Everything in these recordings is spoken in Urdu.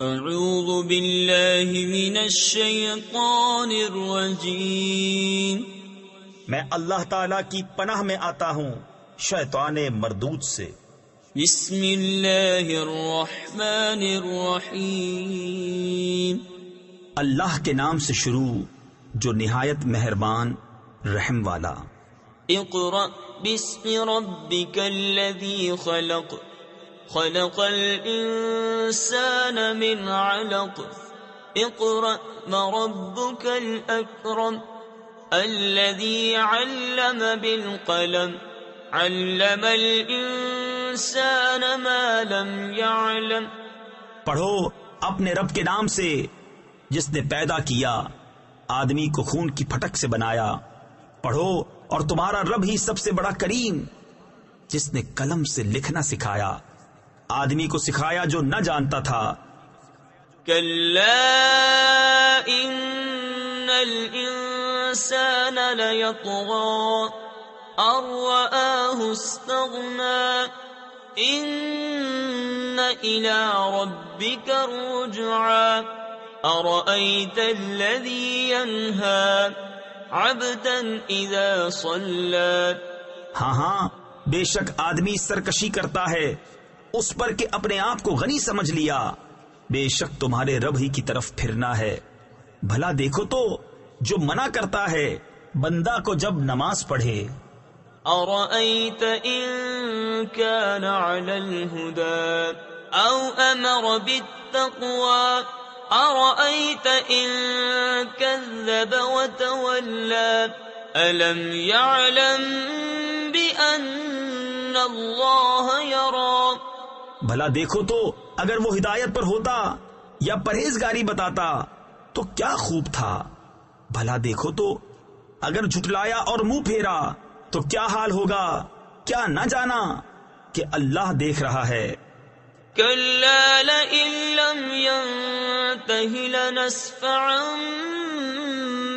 اعوذ باللہ من الشیطان الرجیم، میں اللہ تعالی کی پناہ میں آتا ہوں شیطان مردود سے۔ بسم اللہ الرحمن الرحیم، اللہ کے نام سے شروع جو نہایت مہربان رحم والا۔ اقرأ باسم ربک الذی خلق، خلق الانسان من علق، اقرأ وربک الاکرم الذی علم بالقلم، علم الانسان ما لم يعلم۔ پڑھو اپنے رب کے نام سے جس نے پیدا کیا، آدمی کو خون کی پھٹک سے بنایا۔ پڑھو اور تمہارا رب ہی سب سے بڑا کریم، جس نے قلم سے لکھنا سکھایا، آدمی کو سکھایا جو نہ جانتا تھا۔ کلا ان الانسان لیطغی ان رآہ استغنی، ان الى ربک الرجعی، ارأیت الذی ینہی عبدا اذا صلی۔ ہاں بے شک آدمی سرکشی کرتا ہے اس پر کہ اپنے آپ کو غنی سمجھ لیا، بے شک تمہارے رب ہی کی طرف پھرنا ہے۔ بھلا دیکھو تو جو منع کرتا ہے بندہ کو جب نماز پڑھے۔ ارأیت ان کان علی الہدی او امر بالتقوی، ارأیت ان کذب وتولی، الم یعلم بان اللہ یری۔ بھلا دیکھو تو اگر وہ ہدایت پر ہوتا یا پرہیزگاری بتاتا تو کیا خوب تھا۔ بھلا دیکھو تو اگر جھٹلایا اور منہ پھیرا تو کیا حال ہوگا۔ کیا نہ جانا کہ اللہ دیکھ رہا ہے۔ کلا لئن لم ينتہ لنسفعا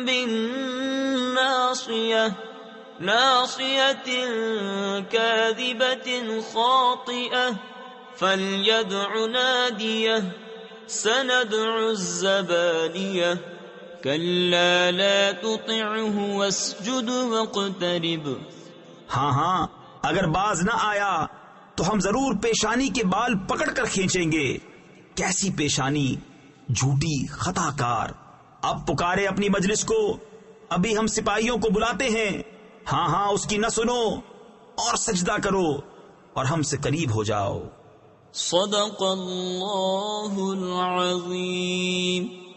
بالناصیہ، ناصیۃ کاذبۃ خاطئہ، فلیدع نادیہ، سندع الزبانیہ، کلا لا تطعہ واسجد واقترب۔ ہاں اگر باز نہ آیا تو ہم ضرور پیشانی کے بال پکڑ کر کھینچیں گے۔ کیسی پیشانی جھوٹی خطا کار۔ اب پکارے اپنی مجلس کو، ابھی ہم سپاہیوں کو بلاتے ہیں۔ ہاں اس کی نہ سنو اور سجدہ کرو اور ہم سے قریب ہو جاؤ۔ صدق اللہ العظیم۔